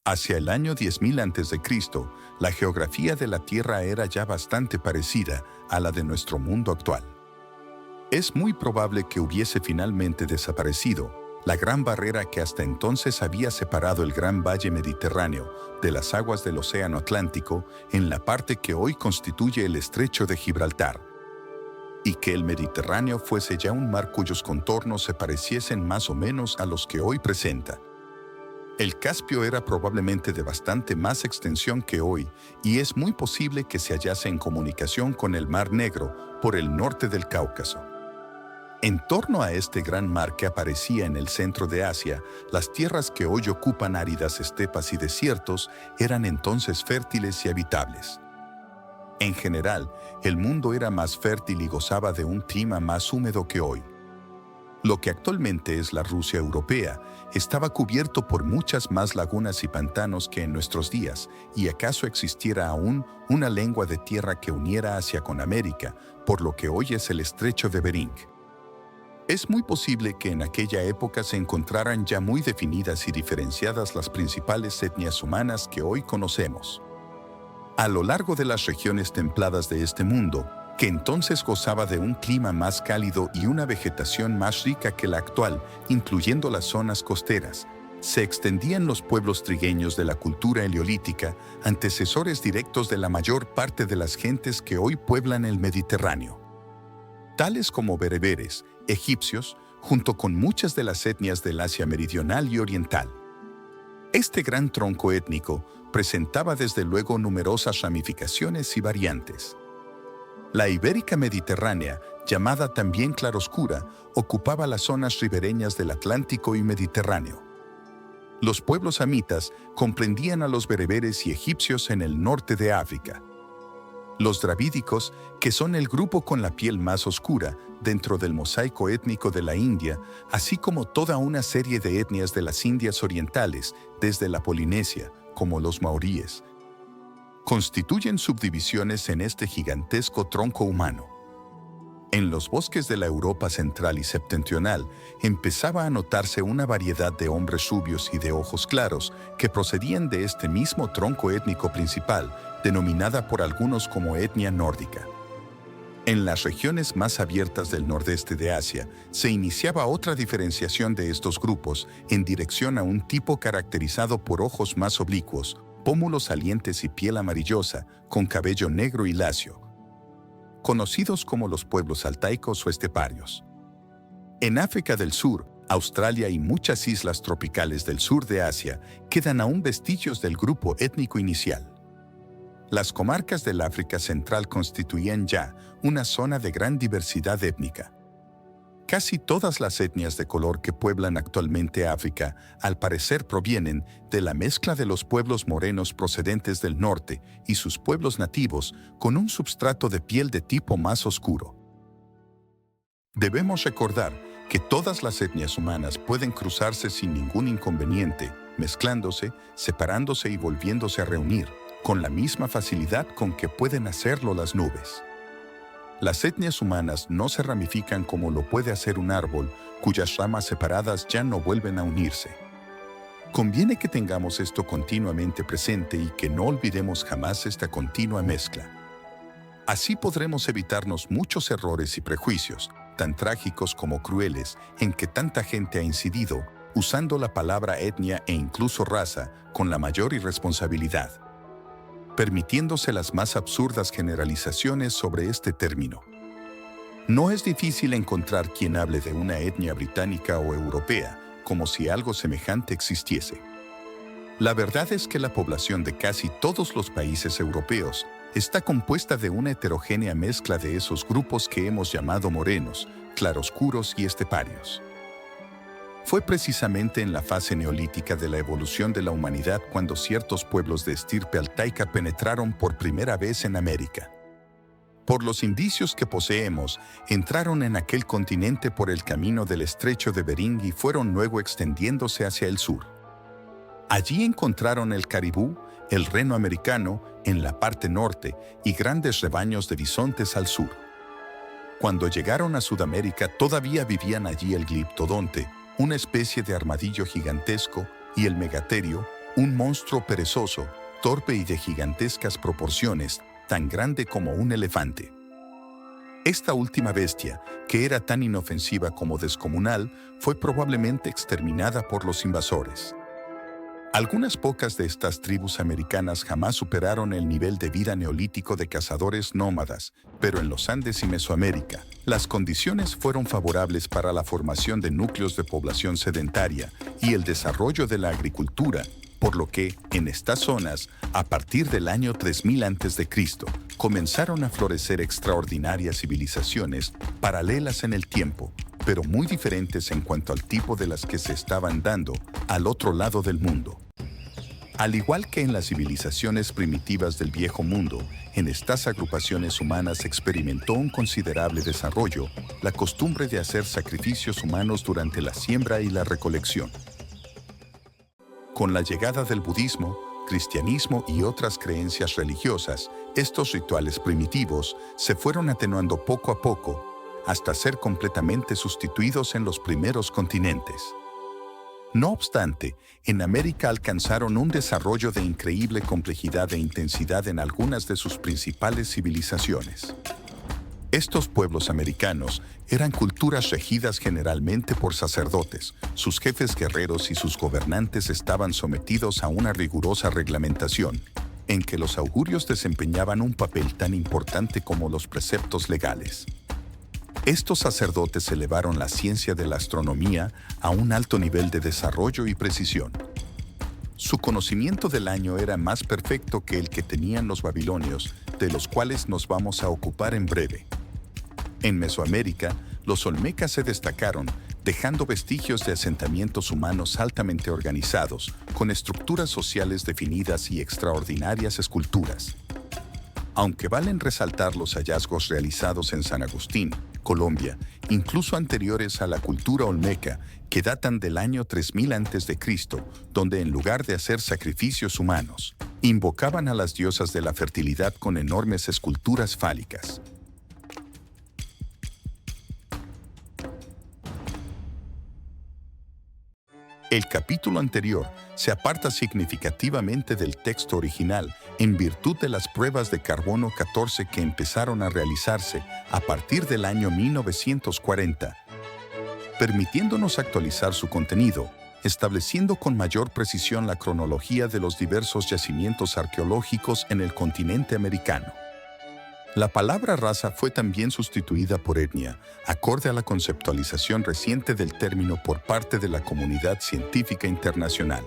Hacia el año 10.000 a.C., la geografía de la Tierra era ya bastante parecida a la de nuestro mundo actual. Es muy probable que hubiese finalmente desaparecido la gran barrera que hasta entonces había separado el gran valle mediterráneo de las aguas del Océano Atlántico en la parte que hoy constituye el Estrecho de Gibraltar, y que el Mediterráneo fuese ya un mar cuyos contornos se pareciesen más o menos a los que hoy presenta. El Caspio era probablemente de bastante más extensión que hoy, y es muy posible que se hallase en comunicación con el Mar Negro por el norte del Cáucaso. En torno a este gran mar que aparecía en el centro de Asia, las tierras que hoy ocupan áridas estepas y desiertos eran entonces fértiles y habitables. En general, el mundo era más fértil y gozaba de un clima más húmedo que hoy. Lo que actualmente es la Rusia europea estaba cubierto por muchas más lagunas y pantanos que en nuestros días, y acaso existiera aún una lengua de tierra que uniera Asia con América, por lo que hoy es el Estrecho de Bering. Es muy posible que en aquella época se encontraran ya muy definidas y diferenciadas las principales etnias humanas que hoy conocemos. A lo largo de las regiones templadas de este mundo, que entonces gozaba de un clima más cálido y una vegetación más rica que la actual, incluyendo las zonas costeras, se extendían los pueblos trigueños de la cultura heleolítica, antecesores directos de la mayor parte de las gentes que hoy pueblan el Mediterráneo. Tales como bereberes, egipcios, junto con muchas de las etnias del Asia meridional y oriental. Este gran tronco étnico presentaba desde luego numerosas ramificaciones y variantes. La ibérica mediterránea, llamada también claroscura, ocupaba las zonas ribereñas del Atlántico y Mediterráneo. Los pueblos hamitas comprendían a los bereberes y egipcios en el norte de África. Los dravídicos, que son el grupo con la piel más oscura dentro del mosaico étnico de la India, así como toda una serie de etnias de las Indias orientales, desde la Polinesia, como los maoríes, constituyen subdivisiones en este gigantesco tronco humano. En los bosques de la Europa central y septentrional empezaba a notarse una variedad de hombres rubios y de ojos claros que procedían de este mismo tronco étnico principal, denominada por algunos como etnia nórdica. En las regiones más abiertas del nordeste de Asia se iniciaba otra diferenciación de estos grupos en dirección a un tipo caracterizado por ojos más oblicuos, pómulos salientes y piel amarillosa, con cabello negro y lacio, conocidos como los pueblos altaicos o esteparios. En África del Sur, Australia y muchas islas tropicales del sur de Asia quedan aún vestigios del grupo étnico inicial. Las comarcas del África Central constituían ya una zona de gran diversidad étnica. Casi todas las etnias de color que pueblan actualmente África, al parecer provienen de la mezcla de los pueblos morenos procedentes del norte y sus pueblos nativos con un substrato de piel de tipo más oscuro. Debemos recordar que todas las etnias humanas pueden cruzarse sin ningún inconveniente, mezclándose, separándose y volviéndose a reunir, con la misma facilidad con que pueden hacerlo las nubes. Las etnias humanas no se ramifican como lo puede hacer un árbol, cuyas ramas separadas ya no vuelven a unirse. Conviene que tengamos esto continuamente presente y que no olvidemos jamás esta continua mezcla. Así podremos evitarnos muchos errores y prejuicios, tan trágicos como crueles, en que tanta gente ha incidido, usando la palabra etnia e incluso raza con la mayor irresponsabilidad, permitiéndose las más absurdas generalizaciones sobre este término. No es difícil encontrar quien hable de una etnia británica o europea, como si algo semejante existiese. La verdad es que la población de casi todos los países europeos está compuesta de una heterogénea mezcla de esos grupos que hemos llamado morenos, claroscuros y esteparios. Fue precisamente en la fase neolítica de la evolución de la humanidad cuando ciertos pueblos de estirpe altaica penetraron por primera vez en América. Por los indicios que poseemos, entraron en aquel continente por el camino del Estrecho de Bering y fueron luego extendiéndose hacia el sur. Allí encontraron el caribú, el reno americano, en la parte norte y grandes rebaños de bisontes al sur. Cuando llegaron a Sudamérica todavía vivían allí el gliptodonte, una especie de armadillo gigantesco, y el megaterio, un monstruo perezoso, torpe y de gigantescas proporciones, tan grande como un elefante. Esta última bestia, que era tan inofensiva como descomunal, fue probablemente exterminada por los invasores. Algunas pocas de estas tribus americanas jamás superaron el nivel de vida neolítico de cazadores nómadas, pero en los Andes y Mesoamérica, las condiciones fueron favorables para la formación de núcleos de población sedentaria y el desarrollo de la agricultura, por lo que, en estas zonas, a partir del año 3000 a.C., comenzaron a florecer extraordinarias civilizaciones paralelas en el tiempo, pero muy diferentes en cuanto al tipo de las que se estaban dando al otro lado del mundo. Al igual que en las civilizaciones primitivas del Viejo Mundo, en estas agrupaciones humanas experimentó un considerable desarrollo la costumbre de hacer sacrificios humanos durante la siembra y la recolección. Con la llegada del budismo, cristianismo y otras creencias religiosas, estos rituales primitivos se fueron atenuando poco a poco hasta ser completamente sustituidos en los primeros continentes. No obstante, en América alcanzaron un desarrollo de increíble complejidad e intensidad en algunas de sus principales civilizaciones. Estos pueblos americanos eran culturas regidas generalmente por sacerdotes. Sus jefes guerreros y sus gobernantes estaban sometidos a una rigurosa reglamentación, en que los augurios desempeñaban un papel tan importante como los preceptos legales. Estos sacerdotes elevaron la ciencia de la astronomía a un alto nivel de desarrollo y precisión. Su conocimiento del año era más perfecto que el que tenían los babilonios, de los cuales nos vamos a ocupar en breve. En Mesoamérica, los olmecas se destacaron, dejando vestigios de asentamientos humanos altamente organizados, con estructuras sociales definidas y extraordinarias esculturas. Aunque valen resaltar los hallazgos realizados en San Agustín, Colombia, incluso anteriores a la cultura olmeca, que datan del año 3000 a.C., donde en lugar de hacer sacrificios humanos, invocaban a las diosas de la fertilidad con enormes esculturas fálicas. El capítulo anterior se aparta significativamente del texto original en virtud de las pruebas de carbono 14 que empezaron a realizarse a partir del año 1940, permitiéndonos actualizar su contenido, estableciendo con mayor precisión la cronología de los diversos yacimientos arqueológicos en el continente americano. La palabra raza fue también sustituida por etnia, acorde a la conceptualización reciente del término por parte de la comunidad científica internacional.